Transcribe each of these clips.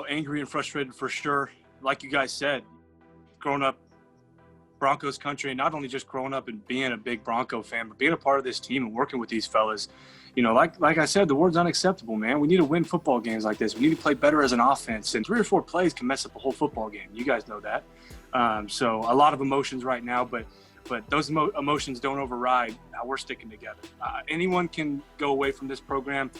angry and frustrated for sure. Like you guys said, growing up Broncos country, and not only just growing up and being a big Bronco fan, but being a part of this team and working with these fellas, like I said, the word's unacceptable, man. We need to win football games like this. We need to play better as an offense, and 3 or 4 plays can mess up a whole football game. You guys know that. So a lot of emotions right now, but those emotions don't override how we're sticking together. Anyone can go away from this program.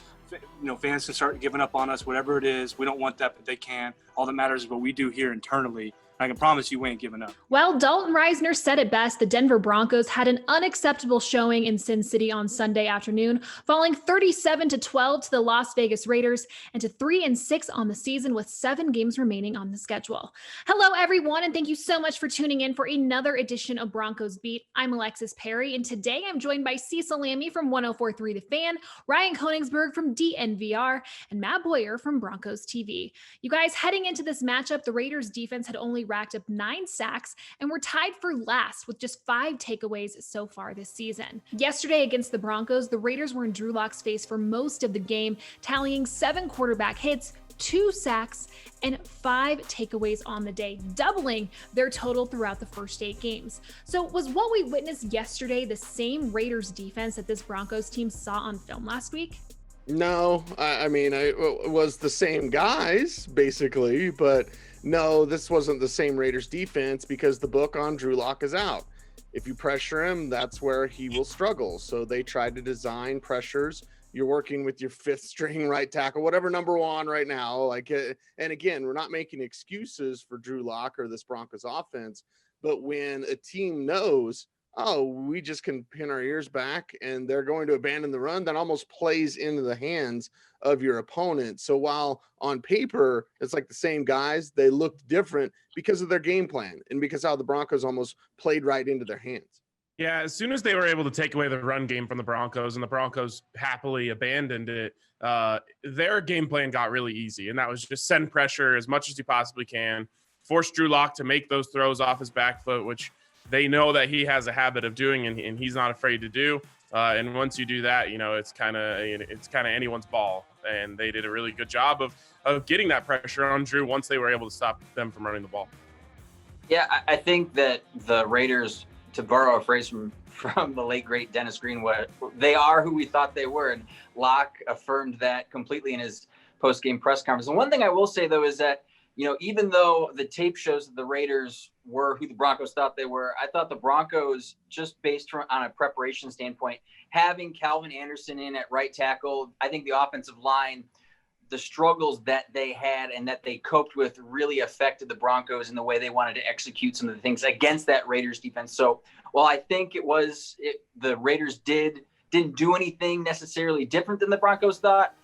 Fans can start giving up on us, whatever it is. We don't want that, but they can. All that matters is what we do here internally. I can promise you we ain't giving up. Well, Dalton Reisner said it best. The Denver Broncos had an unacceptable showing in Sin City on Sunday afternoon, falling 37-12 to the Las Vegas Raiders and to 3-6 on the season with 7 games remaining on the schedule. Hello, everyone, and thank you so much for tuning in for another edition of Broncos Beat. I'm Alexis Perry, and today I'm joined by Cecil Lammey from 104.3 The Fan, Ryan Koenigsberg from DNVR, and Matt Boyer from Broncos TV. You guys, heading into this matchup, the Raiders defense had only racked up 9 sacks and were tied for last with just 5 takeaways so far this season. Yesterday against the Broncos, the Raiders were in Drew Lock's face for most of the game, tallying 7 quarterback hits, 2 sacks, and 5 takeaways on the day, doubling their total throughout the first 8 games. So was what we witnessed yesterday the same Raiders defense that this Broncos team saw on film last week? No, it was the same guys, basically, but no, this wasn't the same Raiders defense because the book on Drew Lock is out. If you pressure him, that's where he will struggle. So they tried to design pressures. You're working with your 5th string right tackle, whatever number 1 right now. And again, we're not making excuses for Drew Lock or this Broncos offense, but when a team knows, oh, we just can pin our ears back and they're going to abandon the run, that almost plays into the hands of your opponent. So while on paper it's like the same guys, they looked different because of their game plan and because how the Broncos almost played right into their hands. Yeah, as soon as they were able to take away the run game from the Broncos and the Broncos happily abandoned it, their game plan got really easy. And that was just send pressure as much as you possibly can, force Drew Lock to make those throws off his back foot, which they know that he has a habit of doing and he's not afraid to do. And once you do that, it's kind of anyone's ball. And they did a really good job of getting that pressure on Drew once they were able to stop them from running the ball. Yeah, I think that the Raiders, to borrow a phrase from the late, great Dennis Green, they are who we thought they were. And Locke affirmed that completely in his post-game press conference. And one thing I will say, though, is that, even though the tape shows that the Raiders were who the Broncos thought they were, I thought the Broncos, just based on a preparation standpoint, having Calvin Anderson in at right tackle, I think the offensive line, the struggles that they had and that they coped with really affected the Broncos in the way they wanted to execute some of the things against that Raiders defense. So while I think the Raiders didn't do anything necessarily different than the Broncos thought,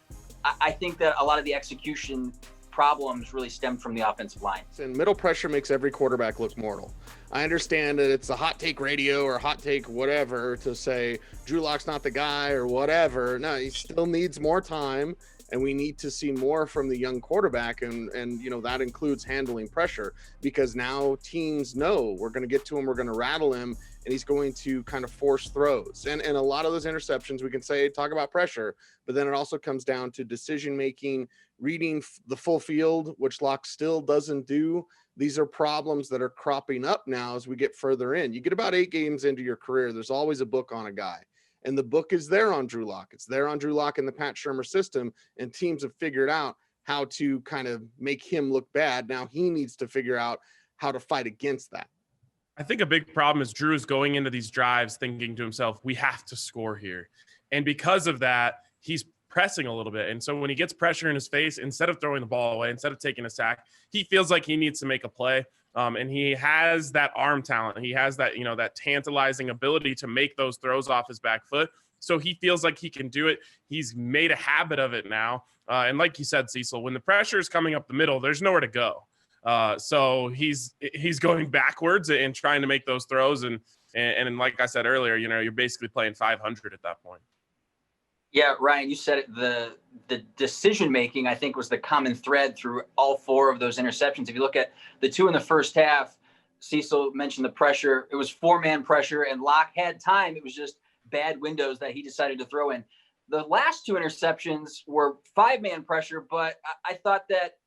I think that a lot of the execution problems really stemmed from the offensive line. And middle pressure makes every quarterback look mortal. I understand that it's a hot take radio or hot take whatever to say Drew Lock's not the guy or whatever. No, he still needs more time, and we need to see more from the young quarterback, and that includes handling pressure, because now teams know we're going to get to him, we're going to rattle him, and he's going to kind of force throws. And a lot of those interceptions, we can talk about pressure, but then it also comes down to decision making, reading the full field, which Locke still doesn't do. These are problems that are cropping up now as we get further in. You get about 8 games into your career, there's always a book on a guy. And the book is there on Drew Lock. It's there on Drew Lock in the Pat Shurmur system, and teams have figured out how to kind of make him look bad. Now he needs to figure out how to fight against that. I think a big problem is Drew is going into these drives thinking to himself, we have to score here. And because of that, he's pressing a little bit. And so when he gets pressure in his face, instead of throwing the ball away, instead of taking a sack, he feels like he needs to make a play. And he has that arm talent. He has that, that tantalizing ability to make those throws off his back foot. So he feels like he can do it. He's made a habit of it now. And like you said, Cecil, when the pressure is coming up the middle, there's nowhere to go. So he's going backwards and trying to make those throws. And like I said earlier, you're basically playing 500 at that point. Yeah, Ryan, you said it. The decision-making, I think, was the common thread through all 4 of those interceptions. If you look at the 2 in the first half, Cecil mentioned the pressure. It was 4-man pressure, and Locke had time. It was just bad windows that he decided to throw in. The last 2 interceptions were 5-man pressure, but I thought that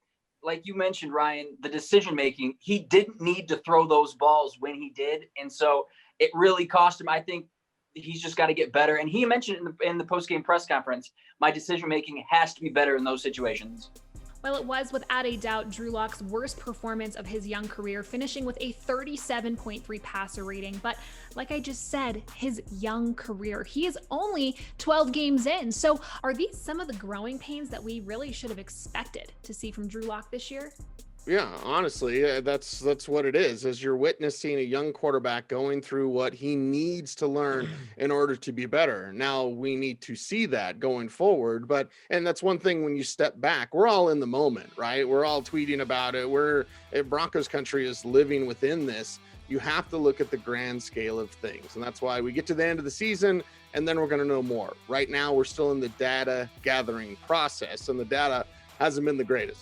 like you mentioned, Ryan, the decision making, he didn't need to throw those balls when he did. And so it really cost him. I think he's just got to get better. And he mentioned in the post-game press conference, my decision making has to be better in those situations. Well, it was without a doubt Drew Lock's worst performance of his young career, finishing with a 37.3 passer rating. But like I just said, his young career, he is only 12 games in. So are these some of the growing pains that we really should have expected to see from Drew Lock this year? Yeah, honestly, that's what it is. As you're witnessing a young quarterback going through what he needs to learn in order to be better. Now we need to see that going forward, and that's one thing when you step back, we're all in the moment, right? We're all tweeting about it. Broncos country is living within this. You have to look at the grand scale of things, and that's why we get to the end of the season and then we're going to know more. Right now, we're still in the data gathering process, and the data hasn't been the greatest.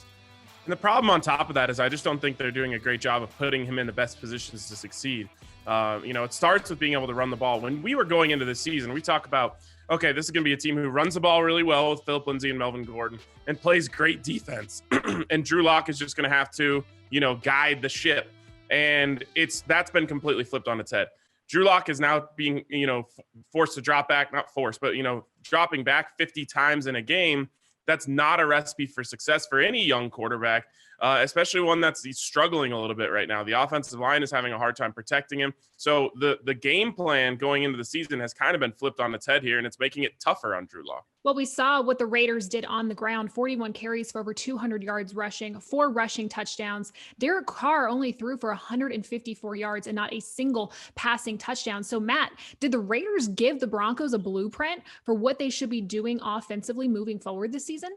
And the problem on top of that is I just don't think they're doing a great job of putting him in the best positions to succeed. It starts with being able to run the ball. When we were going into this season, we talk about, okay, this is going to be a team who runs the ball really well with Philip Lindsay and Melvin Gordon and plays great defense. And Drew Lock is just going to have to, guide the ship. And that's been completely flipped on its head. Drew Lock is now being, forced to drop back, not forced, but, dropping back 50 times in a game. That's not a recipe for success for any young quarterback, especially one he's struggling a little bit right now. The offensive line is having a hard time protecting him. So the game plan going into the season has kind of been flipped on its head here, and it's making it tougher on Drew Lock. Well, we saw what the Raiders did on the ground, 41 carries for over 200 yards rushing, 4 rushing touchdowns. Derek Carr only threw for 154 yards and not a single passing touchdown. So, Matt, did the Raiders give the Broncos a blueprint for what they should be doing offensively moving forward this season?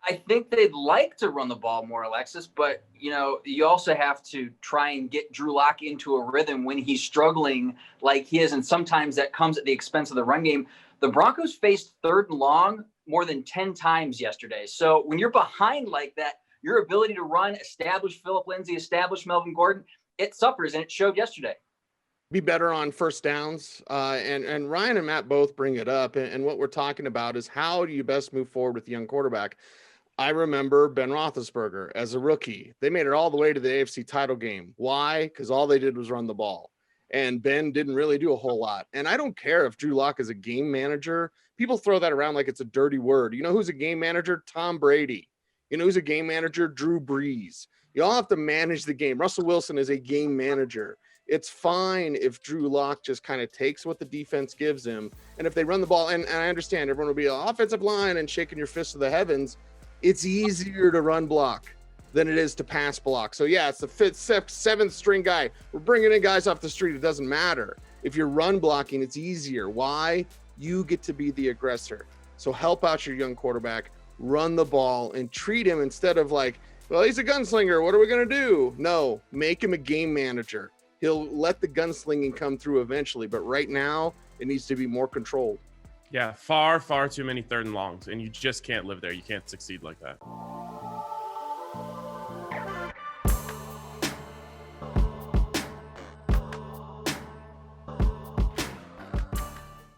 I think they'd like to run the ball more, Alexis, but, you also have to try and get Drew Lock into a rhythm when he's struggling like he is, and sometimes that comes at the expense of the run game. The Broncos faced 3rd and long more than 10 times yesterday. So when you're behind like that, your ability to run, establish Philip Lindsay, establish Melvin Gordon, it suffers, and it showed yesterday. Be better on first downs. And Ryan and Matt both bring it up. And what we're talking about is how do you best move forward with a young quarterback? I remember Ben Roethlisberger as a rookie. They made it all the way to the AFC title game. Why? Because all they did was run the ball. And Ben didn't really do a whole lot. And I don't care if Drew Lock is a game manager. People throw that around like it's a dirty word. You know who's a game manager? Tom Brady. You know who's a game manager? Drew Brees. You all have to manage the game. Russell Wilson is a game manager. It's fine if Drew Lock just kind of takes what the defense gives him. And if they run the ball, and I understand everyone will be an offensive line and shaking your fist to the heavens. It's easier to run block than it is to pass block. So yeah, it's the 5th, 7th string guy. We're bringing in guys off the street. It doesn't matter. If you're run blocking, it's easier. Why? You get to be the aggressor. So help out your young quarterback, run the ball, and treat him instead of like, well, he's a gunslinger. What are we going to do? No, make him a game manager. He'll let the gunslinging come through eventually. But right now, it needs to be more controlled. Yeah, far, far too many 3rd and longs, and you just can't live there. You can't succeed like that.